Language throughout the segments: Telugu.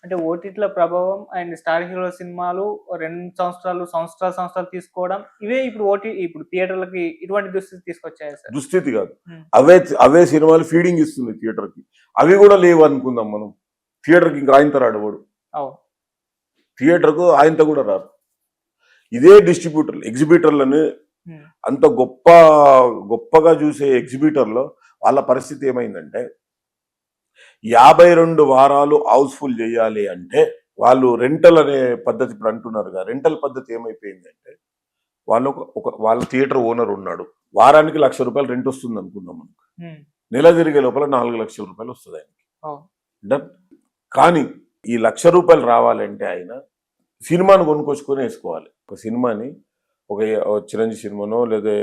అంటే ఓటీటీల ప్రభావం అండ్ స్టార్ హీరో సినిమాలు 2 సంవత్సరాలు తీసుకోవడం ఇవే ఇప్పుడు థియేటర్‌లకి ఇటువంటి దుస్థితి తీసుకొచ్చాయా సార్? దుస్థితి కాదు. హ్మ్. అవే సినిమాలు ఫీడింగ్ ఇస్తుంది థియేటర్‌కి. అవి కూడా లేవు అనుకుందాం మనం. థియేటర్‌కి ఇంకా ఆయనతో రాడు వాడు. అవును. థియేటర్‌కు ఆయనతో కూడా రారు. ఇదే డిస్ట్రిబ్యూటర్లు, ఎగ్జిబిటర్లని అంత గొప్పగా చూసే ఎగ్జిబిటర్లో వాళ్ళ పరిస్థితి ఏమైందంటే 52 వారాలు హౌస్ఫుల్ చేయాలి అంటే వాళ్ళు రెంటల్ అనే పద్ధతి ఇప్పుడు అంటున్నారుగా. రెంటల్ పద్ధతి ఏమైపోయిందంటే వాళ్ళ థియేటర్ ఓనర్ ఉన్నాడు. వారానికి ₹1,00,000 రెంట్ వస్తుంది అనుకుందాం మనకు. నెల తిరిగే లోపల ₹4,00,000 వస్తుంది ఆయనకి. డన్. కానీ ఈ ₹1,00,000 రావాలంటే ఆయన సినిమాను కొనుక్కొచ్చుకొని వేసుకోవాలి. ఒక సినిమాని ఒక చిరంజీవి సినిమానో లేదా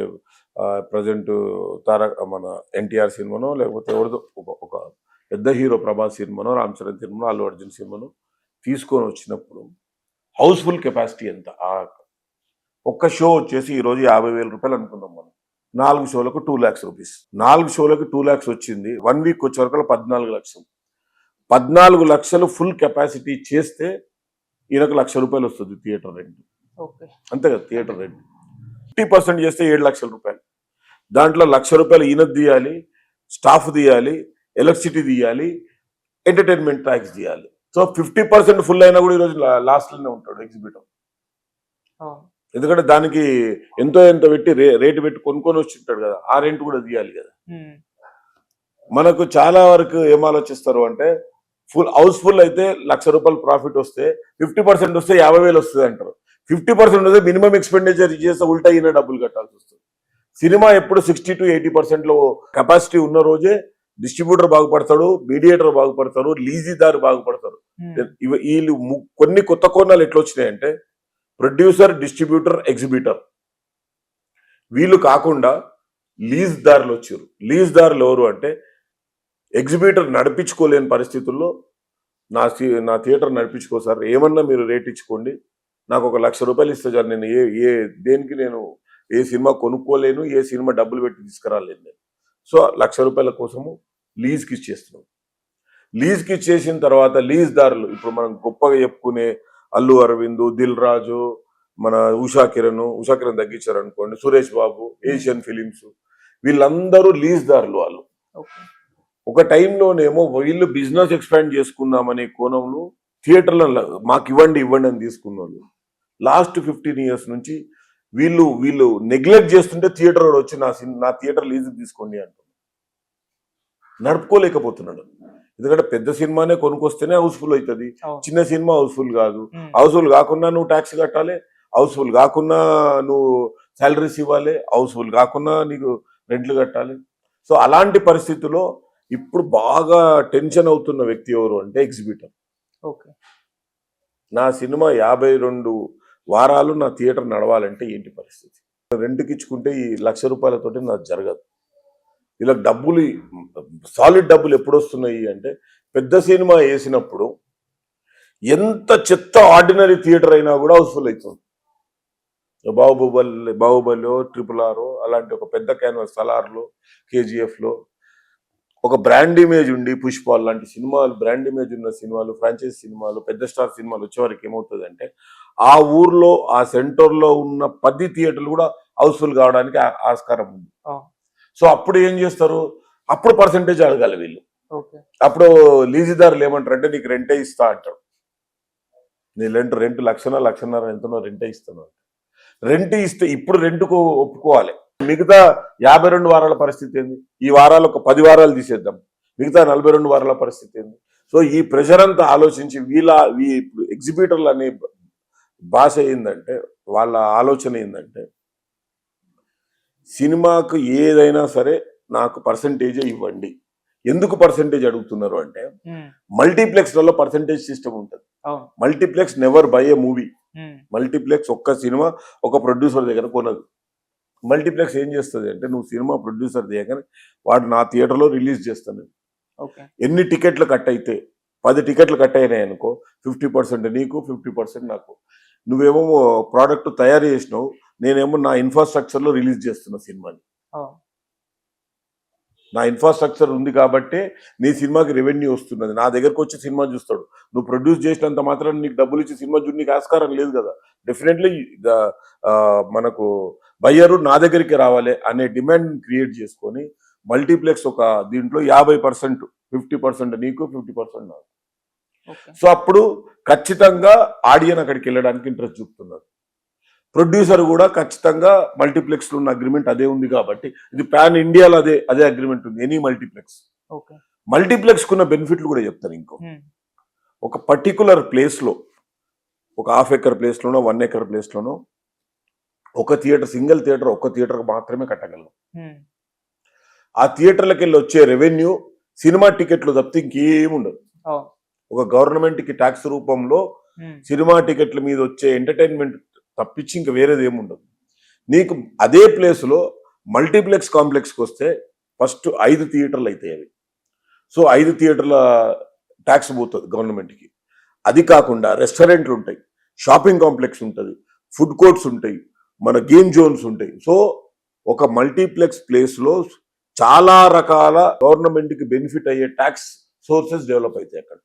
ప్రజెంట్ మన ఎన్టీఆర్ సినిమానో లేకపోతే ఎవరిదో ఒక పెద్ద హీరో ప్రభాస్ సినిమానో, రామ్ చరణ్ సినిమానో, అల్లు అర్జున్ సినిమానో తీసుకొని వచ్చినప్పుడు హౌస్ఫుల్ కెపాసిటీ ఎంత? ఒక్క షో వచ్చేసి ఈరోజు ₹50,000 అనుకుందాం మనం. 4 షోలకు ₹2,00,000. 4 షోలకు 2,00,000 వచ్చింది. 1 వీక్ వచ్చే వరకు 14,00,000. 14,00,000 ఫుల్ కెపాసిటీ చేస్తే ఈయనకు ₹1,00,000 వస్తుంది థియేటర్ రెంట్. అంతే కదా థియేటర్ రెంట్. 50% చేస్తే ₹7,00,000. దాంట్లో ₹1,00,000 ఈయనకు తీయాలి, స్టాఫ్ తీయాలి, ఎలక్ట్రిసిటీ తీయాలి, ఎంటర్టైన్మెంట్ ట్యాక్స్ తీయాలి. సో 50% ఫుల్ అయినా కూడా ఈరోజు లాస్ట్లోనే ఉంటాడు ఎగ్జిబిటర్. ఎందుకంటే దానికి ఎంతో పెట్టి రేటు పెట్టి కొనుక్కొని వచ్చింటాడు కదా, ఆ రెంట్ కూడా తీయాలి కదా. మనకు చాలా వరకు ఏం ఆలోచిస్తారు అంటే హౌస్ఫుల్ అయితే ₹1,00,000 ప్రాఫిట్ వస్తే 50% వస్తే 50,000 వస్తుంది అంటారు. 50% వస్తే మినిమం ఎక్స్పెండిచర్ చేస్తే ఉల్టా అయిన డబ్బులు కట్టాల్సి వస్తుంది. సినిమా ఎప్పుడు 60 to 80% కెపాసిటీ ఉన్న రోజే డిస్ట్రిబ్యూటర్ బాగుపడతాడు, మీడియేటర్ బాగుపడతారు, లీజీదారు బాగుపడతారు. వీళ్ళు కొన్ని కొత్త కోణాలు ఎట్లా వచ్చినాయంటే ప్రొడ్యూసర్, డిస్ట్రిబ్యూటర్, ఎగ్జిబిటర్ వీళ్ళు కాకుండా లీజ్ దారులు వచ్చారు. లీజ్ దారులు ఎవరు అంటే ఎగ్జిబిటర్ నడిపించుకోలేని పరిస్థితుల్లో నా థియేటర్ నడిపించుకో సార్, ఏమన్నా మీరు రేట్ ఇచ్చుకోండి, నాకు ఒక ₹1,00,000 ఇస్తే సార్, నేను దేనికి నేను ఏ సినిమా కొనుక్కోలేను, ఏ సినిమా డబ్బులు పెట్టి తీసుకురాలేను నేను. సో ₹1,00,000 కోసము లీజ్కి ఇచ్చేస్తున్నాం. లీజ్కి ఇచ్చేసిన తర్వాత లీజ్ దారులు ఇప్పుడు మనం గొప్పగా చెప్పుకునే అల్లు అరవింద్, దిల్ రాజు, మన ఉషా కిరణ్ తగ్గించారు అనుకోండి, సురేష్ బాబు, ఏషియన్ ఫిలిమ్స్, వీళ్ళందరూ లీజ్ దారులు. వాళ్ళు ఒక టైంలోనేమో వీళ్ళు బిజినెస్ ఎక్స్పాండ్ చేసుకుందామనే కోణంలో థియేటర్లో మాకు ఇవ్వండి అని తీసుకున్న వాళ్ళు లాస్ట్ 15 years నుంచి వీళ్ళు నెగ్లెక్ట్ చేస్తుంటే థియేటర్ వచ్చి నా థియేటర్ లీజ్ తీసుకోండి అంటున్నారు. నడుపుకోలేకపోతున్నాడు. ఎందుకంటే పెద్ద సినిమానే కొనుక్కొస్తేనే హౌస్ఫుల్ అవుతుంది, చిన్న సినిమా హౌస్ఫుల్ కాదు. హౌస్ఫుల్ కాకుండా నువ్వు ట్యాక్స్ కట్టాలి, హౌస్ఫుల్ కాకుండా నువ్వు శాలరీస్ ఇవ్వాలి, హౌస్ఫుల్ కాకుండా నీకు రెంట్లు కట్టాలి. సో అలాంటి పరిస్థితుల్లో ఇప్పుడు బాగా టెన్షన్ అవుతున్న వ్యక్తి ఎవరు అంటే ఎగ్జిబిటర్. నా సినిమా 52 వారాలు నా థియేటర్ నడవాలంటే ఏంటి పరిస్థితి? రెంట్కి ఇచ్చుకుంటే ఈ ₹1,00,000 నాకు జరగదు. ఇలా సాలిడ్ డబ్బులు ఎప్పుడు వస్తున్నాయి అంటే పెద్ద సినిమా వేసినప్పుడు ఎంత చెత్త ఆర్డినరీ థియేటర్ అయినా కూడా హౌస్ఫుల్ అవుతుంది. బాహుబలిలో, RRR అలాంటి ఒక పెద్ద క్యాన్వాస్, సలార్లో, KGFలో ఒక బ్రాండ్ ఇమేజ్ ఉండి, పుష్ప లాంటి సినిమాలు బ్రాండ్ ఇమేజ్ ఉన్న సినిమాలు, ఫ్రాంచైజ్ సినిమాలు, పెద్ద స్టార్ సినిమాలు వచ్చేవారికి ఏమవుతుంది అంటే ఆ ఊర్లో ఆ సెంటర్లో ఉన్న 10 థియేటర్లు కూడా హౌస్ఫుల్ కావడానికి ఆస్కారం ఉంది. సో అప్పుడు ఏం చేస్తారు, అప్పుడు పర్సంటేజ్ అడగాలి వీళ్ళు. అప్పుడు లీజుదారులు ఏమంటారు అంటే నీకు రెంటే ఇస్తా అంటారు. నీ రెంట్ ₹1,00,000 ఎంతనో రెంటే ఇస్తాను. రెంట్ ఇస్తే ఇప్పుడు రెంట్కు ఒప్పుకోవాలి. మిగతా 52 వారాల పరిస్థితి ఏంది? ఈ వారాలు ఒక 10 వారాలు తీసేద్దాం, మిగతా 42 వారాల పరిస్థితి ఏంది? సో ఈ ప్రెషర్ అంతా ఆలోచించి ఎగ్జిబిటర్లు అనే భాష ఏంటంటే, వాళ్ళ ఆలోచన ఏంటంటే సినిమాకు ఏదైనా సరే నాకు పర్సంటేజే ఇవ్వండి. ఎందుకు పర్సంటేజ్ అడుగుతున్నారు అంటే మల్టీప్లెక్స్లలో పర్సంటేజ్ సిస్టమ్ ఉంటుంది. Multiplex never by A movie. Multiplex ఒక్క సినిమా ఒక ప్రొడ్యూసర్ దగ్గర కొనదు. మల్టీప్లెక్స్ ఏం చేస్తుంది అంటే నువ్వు సినిమా ప్రొడ్యూసర్ దిగగానే వాడు నా థియేటర్లో రిలీజ్ చేస్తాను. ఎన్ని టికెట్లు కట్ అయితే 10 టికెట్లు కట్ అయినాయి అనుకో, 50% నీకు, 50% నాకు. నువ్వేమో ప్రోడక్ట్ తయారు చేసినావు, నేనేమో నా ఇన్ఫ్రాస్ట్రక్చర్లో రిలీజ్ చేస్తున్నా సినిమాని. నా ఇన్ఫ్రాస్ట్రక్చర్ ఉంది కాబట్టి నీ సినిమాకి రెవెన్యూ వస్తున్నది. నా దగ్గరకు వచ్చి సినిమా చూస్తాడు. నువ్వు ప్రొడ్యూస్ చేసినంత మాత్రం నీకు డబ్బులు ఇచ్చి సినిమా చూడు నీకు ఆస్కారం లేదు కదా. డెఫినెట్లీ మనకు బయ్యరు నా దగ్గరికి రావాలి అనే డిమాండ్ క్రియేట్ చేసుకొని మల్టీప్లెక్స్ ఒక దీంట్లో 50%, 50% నీకు, 50% నాకు. సో అప్పుడు ఖచ్చితంగా ఆడియన్ అక్కడికి వెళ్ళడానికి ఇంట్రెస్ట్ చూపుతున్నారు. ప్రొడ్యూసర్ కూడా ఖచ్చితంగా మల్టీప్లెక్స్ లో ఉన్న అగ్రిమెంట్ అదే ఉంది కాబట్టి ఇది పాన్ ఇండియాలో అదే అగ్రిమెంట్ ఉంది ఎనీ మల్టీప్లెక్స్. మల్టీప్లెక్స్ కున్న బెనిఫిట్లు కూడా చెప్తాను. ఇంకో ఒక పర్టికులర్ ప్లేస్ లో ఒక ½ ఎకర్ ప్లేస్ లోనో 1 ఎకర్ ప్లేస్ లోనో ఒక థియేటర్, సింగిల్ థియేటర్ ఒక్క థియేటర్ మాత్రమే కట్టగలం. ఆ థియేటర్లకు వెళ్ళి వచ్చే రెవెన్యూ సినిమా టికెట్లు తప్పితే ఇంకేముండదు. ఒక గవర్నమెంట్ కి ట్యాక్స్ రూపంలో సినిమా టికెట్ల మీద వచ్చే ఎంటర్టైన్మెంట్ తప్పించి ఇంకా వేరేది ఏముండదు. నీకు అదే ప్లేస్ లో మల్టీప్లెక్స్ కాంప్లెక్స్కి వస్తే ఫస్ట్ 5 థియేటర్లు అవుతాయి అవి. సో 5 థియేటర్ల ట్యాక్స్ పోతుంది గవర్నమెంట్కి. అది కాకుండా రెస్టారెంట్లు ఉంటాయి, షాపింగ్ కాంప్లెక్స్ ఉంటుంది, ఫుడ్ కోర్ట్స్ ఉంటాయి, మన గేమ్ జోన్స్ ఉంటాయి. సో ఒక మల్టీప్లెక్స్ ప్లేస్ లో చాలా రకాల గవర్నమెంట్కి బెనిఫిట్ అయ్యే ట్యాక్స్ సోర్సెస్ డెవలప్ అవుతాయి అక్కడ.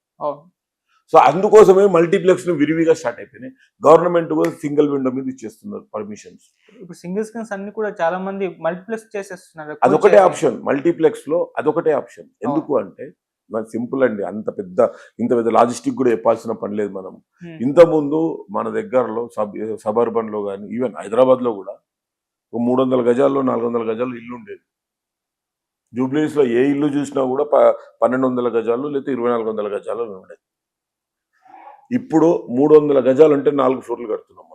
సో అందుకోసమే మల్టీప్లెక్స్ ను విరివిగా స్టార్ట్ అయిపోయినాయి. గవర్నమెంట్ కూడా సింగిల్ విండో మీద ఇచ్చేస్తున్నారు పర్మిషన్స్. ఇప్పుడు సింగిల్ స్క్రీన్స్ అన్ని కూడా చాలా మంది మల్టీప్లెక్స్ చేసేస్తున్నారు. అదొకటే ఆప్షన్ మల్టీప్లెక్స్ లో, అదొకటే ఆప్షన్. ఎందుకు అంటే మనకు సింపుల్ అండి, ఇంత పెద్ద లాజిస్టిక్ కూడా చెప్పాల్సిన పని లేదు. మనం ఇంత ముందు మన దగ్గరలో సబర్బన్ లో కానీ ఈవెన్ హైదరాబాద్ లో కూడా 300 గజాల్లో 400 గజాలు ఇల్లు ఉండేది. జూబ్లీస్ లో ఏ ఇల్లు చూసినా కూడా 1200 గజాలు లేదా 2400 గజాలు ఉండేది. ఇప్పుడు 300 గజాలు అంటే 4 ఫ్లోర్లు కడుతున్నాం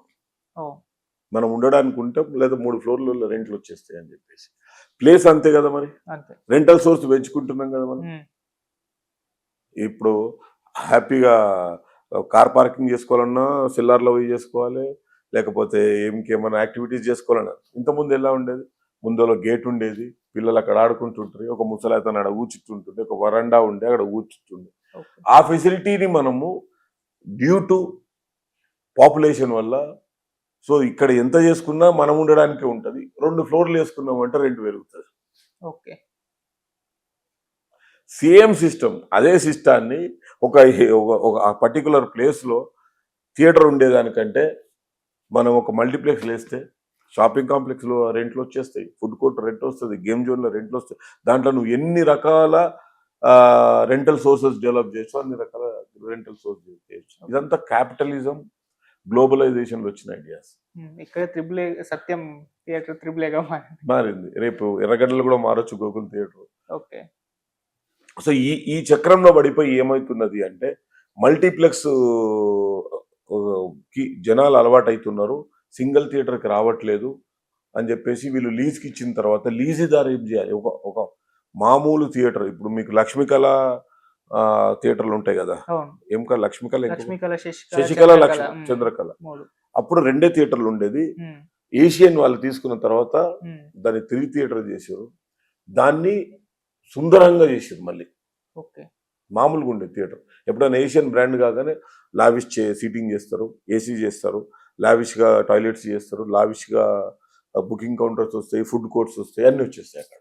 మనం ఉండడానికి ఉంటాం, లేదా 3 ఫ్లోర్లు రెంట్లు వచ్చేస్తాయి అని చెప్పేసి. ప్లేస్ అంతే కదా, మరి రెంటల్ సోర్స్ పెంచుకుంటున్నాం కదా మనం. ఇప్పుడు హ్యాపీగా కార్ పార్కింగ్ చేసుకోవాలన్నా సిల్లార్లో పోయి చేసుకోవాలి, లేకపోతే ఇంకేమైనా యాక్టివిటీస్ చేసుకోవాలన్నా. ఇంతకుముందు ఎలా ఉండేది, ముందులో గేట్ ఉండేది, పిల్లలు అక్కడ ఆడుకుంటుంటారు, ఒక ముసలాతను అక్కడ కూర్చుంటుండే, ఒక వరండా ఉండే అక్కడ కూర్చుంటుండే. ఆ ఫెసిలిటీని మనము డ్యూ టు పాపులేషన్ వల్ల, సో ఇక్కడ ఎంత చేసుకున్నా మనం ఉండడానికి ఉంటుంది. 2 ఫ్లోర్లు వేసుకున్నామంటే రెంట్ పెరుగుతుంది. Okay, same system. అదే సిస్టాన్ని ఒక పర్టికులర్ ప్లేస్లో థియేటర్ ఉండేదానికంటే మనం ఒక మల్టీప్లెక్స్ వేస్తే షాపింగ్ కాంప్లెక్స్లో రెంట్లు వచ్చేస్తాయి, ఫుడ్ కోర్ట్ రెంట్ వస్తుంది, గేమ్ జోన్లో రెంట్లు వస్తాయి. దాంట్లో నువ్వు ఎన్ని రకాల రెంటల్ సోర్సెస్ డెవలప్ చేయొచ్చు, అన్ని రకాల రెంటల్ సోర్స్ చేయొచ్చు. ఇదంతా క్యాపిటలిజం, గ్లోబలైజేషన్ లో వచ్చిన ఐడియాస్. ఇక్కడ సత్యం థియేటర్ త్రిబుల్ మారింది. రేపు ఎర్రగడ్డలు కూడా మారొచ్చు గోకుల్ థియేటర్. ఓకే. సో ఈ చక్రంలో పడిపోయి ఏమవుతున్నది అంటే మల్టీప్లెక్స్ కి జనాలు అలవాటు అవుతున్నారు, సింగిల్ థియేటర్కి రావట్లేదు అని చెప్పేసి వీళ్ళు లీజ్కి ఇచ్చిన తర్వాత లీజుదారు ఏం చేయాలి, ఒక మామూలు థియేటర్. ఇప్పుడు మీకు లక్ష్మీకళ థియేటర్లు ఉంటాయి కదా, ఏం కళ, లక్ష్మీకళ, శశికళ, చంద్రకళ. అప్పుడు 2 థియేటర్లు ఉండేది. ఏషియన్ వాళ్ళు తీసుకున్న తర్వాత దాన్ని 3 థియేటర్ చేశారు. దాన్ని సుందరంగా చేసారు మళ్ళీ. మామూలుగా ఉండే థియేటర్. ఎప్పుడైనా ఏషియన్ బ్రాండ్ కాగానే లావిష్ సీటింగ్ చేస్తారు, ఏసీ చేస్తారు, లావిష్ గా టాయిలెట్స్ చేస్తారు, లావిష్ గా బుకింగ్ కౌంటర్స్ వస్తాయి, ఫుడ్ కోర్ట్స్ వస్తాయి, అన్ని వచ్చేస్తాయి అక్కడ.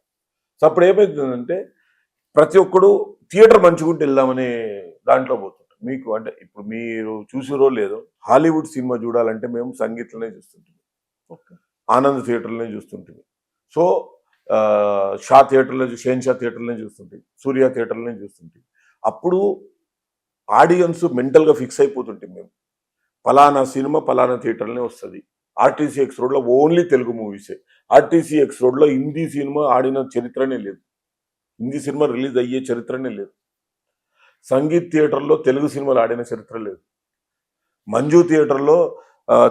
సో అప్పుడు ఏమవుతుందంటే ప్రతి ఒక్కడు థియేటర్ మంచిగుంటే వెళ్దామనే దాంట్లో పోతుంటారు. మీకు అంటే ఇప్పుడు మీరు చూసిరో లేదో, హాలీవుడ్ సినిమా చూడాలంటే మేము సంగీత్లోనే చూస్తుంటాం, ఆనంద్ థియేటర్లోనే చూస్తుంటాం, సో షా థియేటర్లో, షేన్షా థియేటర్లోనే చూస్తుంటాం, సూర్య థియేటర్లోనే చూస్తుంటాం. అప్పుడు ఆడియన్స్ మెంటల్గా ఫిక్స్ అయిపోతుంటాం మేము, ఫలానా సినిమా ఫలానా థియేటర్లోనే వస్తుంది. ఆర్టీసీ ఎక్స్ రోడ్లో ఓన్లీ తెలుగు మూవీసే. ఆర్టీసీ ఎక్స్ రోడ్లో హిందీ సినిమా ఆడిన చరిత్రనే లేదు, హిందీ సినిమా రిలీజ్ అయ్యే చరిత్రనే లేదు. సంగీత్ థియేటర్లో తెలుగు సినిమాలు ఆడిన చరిత్ర లేదు. మంజు థియేటర్లో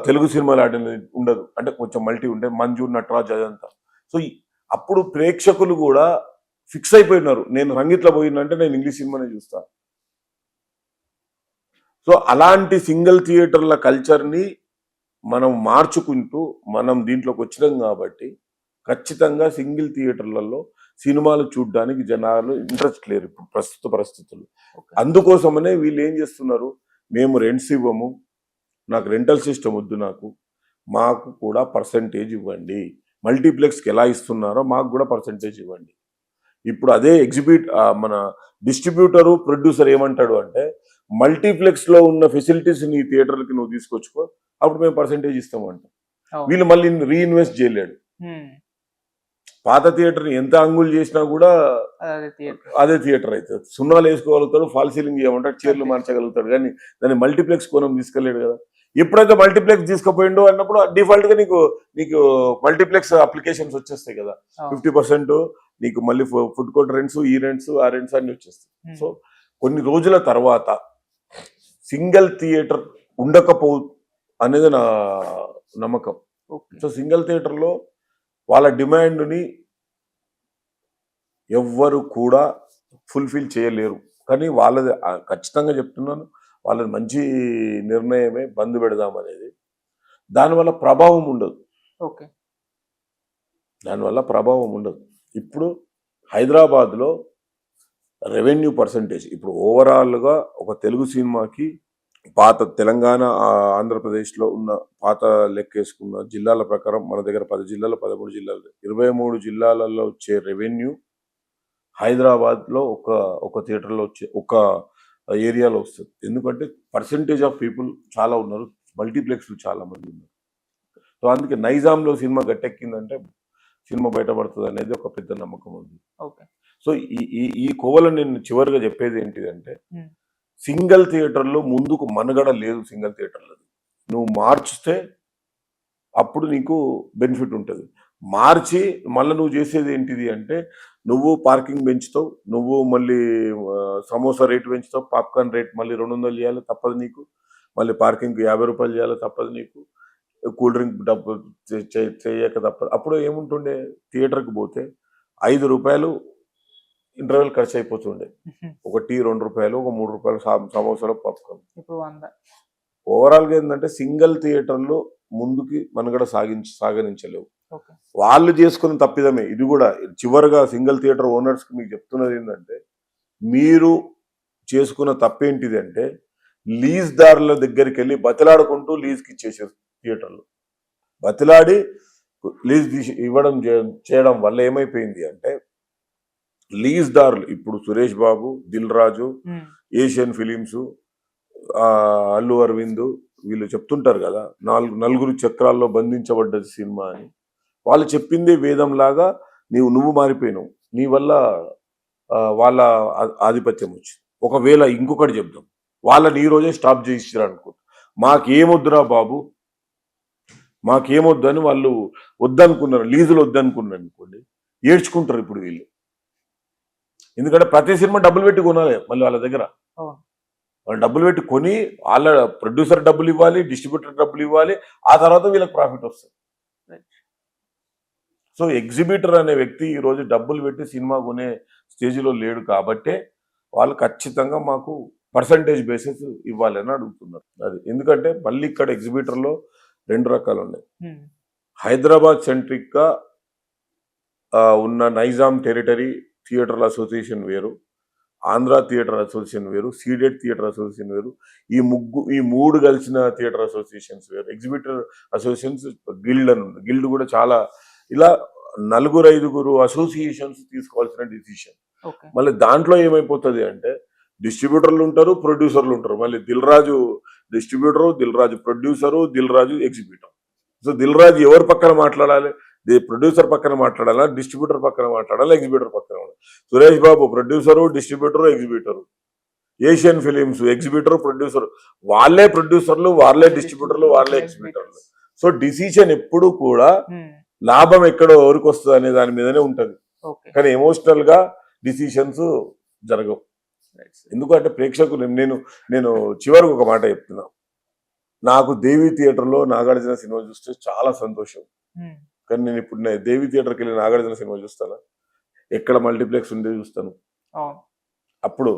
తెలుగు సినిమాలు ఆడిన ఉండదు, అంటే కొంచెం మల్టీ ఉండే మంజు, నటరాజ్ అదంతా. సో అప్పుడు ప్రేక్షకులు కూడా ఫిక్స్ అయిపోయినారు, నేను సంగీత్లో పోయినంటే నేను ఇంగ్లీష్ సినిమానే చూస్తా. సో అలాంటి సింగిల్ థియేటర్ల కల్చర్ని మనం మార్చుకుంటూ మనం దీంట్లోకి వచ్చినాం కాబట్టి ఖచ్చితంగా సింగిల్ థియేటర్లలో సినిమాలు చూడడానికి జనాలు ఇంట్రెస్ట్ లేరు ఇప్పుడు ప్రస్తుత పరిస్థితుల్లో. అందుకోసమనే వీళ్ళు ఏం చేస్తున్నారు, మేము రెంట్స్ ఇవ్వము, నాకు రెంటల్ సిస్టమ్ వద్దు, మాకు కూడా పర్సంటేజ్ ఇవ్వండి, మల్టీప్లెక్స్కి ఎలా ఇస్తున్నారో మాకు కూడా పర్సంటేజ్ ఇవ్వండి. ఇప్పుడు అదే మన డిస్ట్రిబ్యూటరు ప్రొడ్యూసర్ ఏమంటాడు అంటే మల్టీప్లెక్స్ లో ఉన్న ఫెసిలిటీస్ నీ థియేటర్లకి నువ్వు తీసుకొచ్చుకో, అప్పుడు మేము పర్సెంటేజ్ ఇస్తామంట. వీళ్ళు మళ్ళీ రీఇన్వెస్ట్ చేయలేడు. పాత థియేటర్ ఎంత అంగులు చేసినా కూడా అదే థియేటర్ అవుతుంది. సున్నాలు వేసుకోగలుగుతాడు, ఫాల్ సీలింగ్ చేయమంటాడు, చీరలు మార్చగలుగుతాడు, కానీ దాన్ని మల్టీప్లెక్స్ కోణం తీసుకెళ్ళాడు కదా. ఎప్పుడైతే మల్టీప్లెక్స్ తీసుకుపోయిండు అన్నప్పుడు డిఫాల్ట్ గా నీకు మల్టీప్లెక్స్ అప్లికేషన్స్ వచ్చేస్తాయి కదా. 50% నీకు మళ్ళీ ఫుడ్ కోర్ట్ రెంట్స్, ఈ రెంట్స్, ఆ రెంట్స్ అన్ని వచ్చేస్తాయి. సో కొన్ని రోజుల తర్వాత సింగిల్ థియేటర్ ఉండకపో అనేది నా నమ్మకం. సో సింగిల్ థియేటర్ లో వాళ్ళ డిమాండ్ని ఎవ్వరు కూడా ఫుల్ఫిల్ చేయలేరు. కానీ వాళ్ళది ఖచ్చితంగా చెప్తున్నాను, వాళ్ళది మంచి నిర్ణయమే బంద్ పెడదామనేది. దానివల్ల ప్రభావం ఉండదు. దానివల్ల ప్రభావం ఉండదు. ఇప్పుడు హైదరాబాద్లో రెవెన్యూ పర్సంటేజ్ ఇప్పుడు ఓవరాల్గా ఒక తెలుగు సినిమాకి పాత తెలంగాణ, ఆంధ్రప్రదేశ్లో ఉన్న పాత లెక్కేసుకున్న జిల్లాల ప్రకారం మన దగ్గర 10 జిల్లాలు, 13 జిల్లాలు, 23 జిల్లాలలో వచ్చే రెవెన్యూ హైదరాబాద్లో ఒక థియేటర్లో వచ్చే ఒక ఏరియాలో వస్తుంది. ఎందుకంటే పర్సంటేజ్ ఆఫ్ పీపుల్ చాలా ఉన్నారు, మల్టీప్లెక్స్లు చాలా మంది ఉన్నారు. సో అందుకే నైజాంలో సినిమా గట్టెక్కిందంటే సినిమా బయటపడుతుంది అనేది ఒక పెద్ద నమ్మకం ఉంది. సో ఈ కోవలో నేను చివరిగా చెప్పేది ఏంటిదంటే సింగిల్ థియేటర్లో ముందుకు మనుగడ లేదు. సింగిల్ థియేటర్లో నువ్వు మార్చితే అప్పుడు నీకు బెనిఫిట్ ఉంటుంది. మార్చి మళ్ళీ నువ్వు చేసేది ఏంటిది అంటే నువ్వు పార్కింగ్ పెంచుతావు, నువ్వు మళ్ళీ సమోసా రేటు పెంచుతావు, పాప్కార్న్ రేట్ మళ్ళీ 200 చేయాలి తప్పదు నీకు, మళ్ళీ పార్కింగ్కి 50 రూపాయలు చేయాలి తప్పదు నీకు, కూల్ డ్రింక్ డబ్బు చేయక తప్పదు. అప్పుడు ఏముంటుండే, థియేటర్కి పోతే 5 రూపాయలు ఇంటర్వెల్ ఖర్చు అయిపోతుండే, ఒక టీ 2 రూపాయలు, ఒక 3 రూపాయలు సమోసాలో పాప్కార్న్. ఓవరాల్గా ఏంటంటే సింగిల్ థియేటర్లో ముందుకి మనుగడ సాగనించలేవు. వాళ్ళు చేసుకున్న తప్పిదమే ఇది కూడా. చివరిగా సింగిల్ థియేటర్ ఓనర్స్కి మీకు చెప్తున్నది ఏంటంటే మీరు చేసుకున్న తప్పేంటిది అంటే లీజ్ దారుల దగ్గరికి వెళ్ళి బతిలాడుకుంటూ లీజ్కి ఇచ్చేసారు. థియేటర్లు బతిలాడి లీజ్ ఇవ్వడం చేయడం వల్ల ఏమైపోయింది అంటే లీజ్ దారులు ఇప్పుడు సురేష్ బాబు, దిల్ రాజు, ఏషియన్ ఫిలిమ్స్, అల్లు అరవింద్ వీళ్ళు చెప్తుంటారు కదా, నలుగురు చక్రాల్లో బంధించబడ్డది సినిమా అని. వాళ్ళు చెప్పిందే వేదంలాగా నువ్వు మారిపోయినావు, నీ వల్ల వాళ్ళ ఆధిపత్యం వచ్చింది. ఒకవేళ ఇంకొకటి చెప్దాం, వాళ్ళని ఈ రోజే స్టాప్ చేయించారు అనుకో, మాకేమొద్దురా బాబు, మాకేమొద్దు అని వాళ్ళు వద్దనుకున్నారు, లీజులు వద్దనుకున్నారు అనుకోండి, ఏడ్చుకుంటారు ఇప్పుడు వీళ్ళు. ఎందుకంటే ప్రతి సినిమా డబ్బులు పెట్టి కొనాలి మళ్ళీ వాళ్ళ దగ్గర. వాళ్ళు డబ్బులు పెట్టి కొని వాళ్ళ ప్రొడ్యూసర్ డబ్బులు ఇవ్వాలి, డిస్ట్రిబ్యూటర్ డబ్బులు ఇవ్వాలి, ఆ తర్వాత వీళ్ళకి ప్రాఫిట్ వస్తుంది. సో ఎగ్జిబిటర్ అనే వ్యక్తి ఈరోజు డబ్బులు పెట్టి సినిమా కొనే స్టేజ్లో లేడు కాబట్టే వాళ్ళు ఖచ్చితంగా మాకు పర్సంటేజ్ బేసిస్ ఇవ్వాలని అడుగుతున్నారు. అది ఎందుకంటే మళ్ళీ ఇక్కడ ఎగ్జిబిటర్లో 2 రకాలు ఉన్నాయి. హైదరాబాద్ సెంట్రిక్గా ఉన్న నైజాం టెరిటరీ థియేటర్ల అసోసియేషన్ వేరు, ఆంధ్ర థియేటర్ అసోసియేషన్ వేరు, సీడెడ్ థియేటర్ అసోసియేషన్ వేరు, ఈ మూడు కలిసిన థియేటర్ అసోసియేషన్స్ వేరు. ఎగ్జిబిటర్ అసోసియేషన్స్ గిల్డ్ అని ఉంది, గిల్డ్ కూడా చాలా ఇలా 4-5 అసోసియేషన్స్ తీసుకోవాల్సిన డిసిషన్. మళ్ళీ దాంట్లో ఏమైపోతుంది అంటే డిస్ట్రిబ్యూటర్లు ఉంటారు, ప్రొడ్యూసర్లు ఉంటారు. మళ్ళీ Dil Raju distributor, Dil Raju producer, Dil Raju exhibitor. So Dil Raju ఎవరి పక్కన మాట్లాడాలి, ప్రొడ్యూసర్ పక్కన మాట్లాడాలా, డిస్ట్రిబ్యూటర్ పక్కన మాట్లాడాలా, ఎగ్జిబిటర్ పక్కన మాట్లాడాలి. Suresh Babu producer, distributor, exhibitor. Asian Films exhibitor, producer, వాళ్ళే ప్రొడ్యూసర్లు, వాళ్ళే డిస్ట్రిబ్యూటర్లు, వాళ్ళే ఎగ్జిబిటర్లు. సో డిసిషన్ ఎప్పుడు కూడా లాభం ఎక్కడో ఎవరికి వస్తుంది అనే దాని మీదనే ఉంటది, కానీ ఎమోషనల్ గా డిసిషన్స్ జరగవు. ఎందుకంటే ప్రేక్షకులు నేను చివరికి ఒక మాట చెప్తున్నా, నాకు దేవి థియేటర్లో నాగార్జున సినిమా చూస్తే చాలా సంతోషం. కానీ నేను ఇప్పుడు దేవి థియేటర్కి వెళ్ళి నాగార్జున సినిమా చూస్తాను, ఎక్కడ మల్టీప్లెక్స్ ఉండే చూస్తాను. అప్పుడు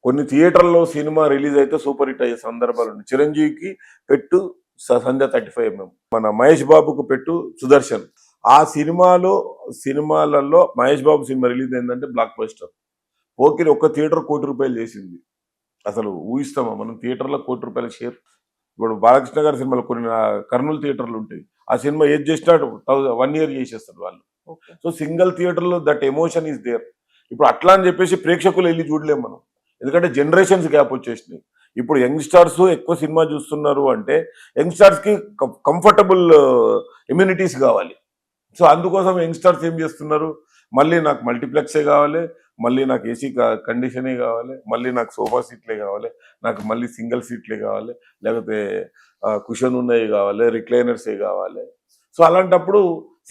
కొన్ని థియేటర్లో సినిమా రిలీజ్ అయితే సూపర్ హిట్ అయ్యే సందర్భాలు ఉన్నాయి. చిరంజీవికి పెట్టు సంధ్య 35mm, మన మహేష్ బాబుకు పెట్టు సుదర్శన్. ఆ సినిమాలలో మహేష్ బాబు సినిమా రిలీజ్ అయిందంటే బ్లాక్ బస్టర్. ఓకే, ఒక్క థియేటర్ 1 కోటి రూపాయలు చేసింది. అసలు ఊహిస్తామా మనం థియేటర్లో 1 కోటి రూపాయల షేర్? ఇప్పుడు బాలకృష్ణ గారి సినిమాలు కొన్ని కర్నూలు థియేటర్లు ఉంటాయి, ఆ సినిమా ఏది చేసినా 1 year చేసేస్తారు వాళ్ళు. సో సింగిల్ థియేటర్లో దట్ ఎమోషన్ ఈస్ దేర్. ఇప్పుడు అట్లా అని చెప్పేసి ప్రేక్షకులు వెళ్ళి చూడలేము మనం, ఎందుకంటే జనరేషన్స్ గ్యాప్ వచ్చేసినాయి. ఇప్పుడు యంగ్స్టర్స్ ఎక్కువ సినిమా చూస్తున్నారు అంటే యంగ్స్టర్స్కి కంఫర్టబుల్ ఇమ్యూనిటీస్ కావాలి. సో అందుకోసం యంగ్స్టర్స్ ఏం చేస్తున్నారు, మళ్ళీ నాకు మల్టీప్లెక్సే కావాలి, మళ్ళీ నాకు ఏసీ కండిషనే కావాలి, మళ్ళీ నాకు సోఫా సీట్లే కావాలి, నాకు మళ్ళీ సింగిల్ సీట్లే కావాలి, లేకపోతే కుషన్ ఉన్నవి కావాలి, రిక్లైనర్సే కావాలి. సో అలాంటప్పుడు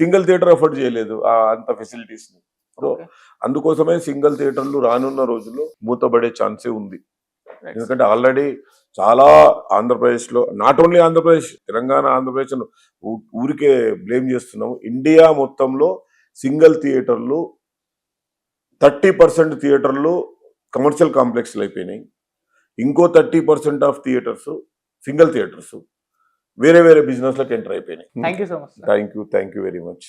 సింగిల్ థియేటర్ అఫోర్డ్ చేయలేదు అంత ఫెసిలిటీస్ని. So Okay. అందుకోసమే సింగిల్ థియేటర్లు రానున్న రోజుల్లో మూతపడే ఛాన్సే ఉంది. Right. ఎందుకంటే ఆల్రెడీ చాలా ఆంధ్రప్రదేశ్లో, నాట్ ఓన్లీ ఆంధ్రప్రదేశ్, తెలంగాణ, ఆంధ్రప్రదేశ్ ఊరికే బ్లేమ్ చేస్తున్నాము. ఇండియా మొత్తంలో సింగిల్ థియేటర్లు 30% థియేటర్లు కమర్షియల్ కాంప్లెక్స్లు అయిపోయినాయి. ఇంకో 30% ఆఫ్ థియేటర్స్ సింగిల్ థియేటర్స్ వేరే వేరే బిజినెస్లకు ఎంటర్ అయిపోయినాయి. Thank you so much. Thank you very much.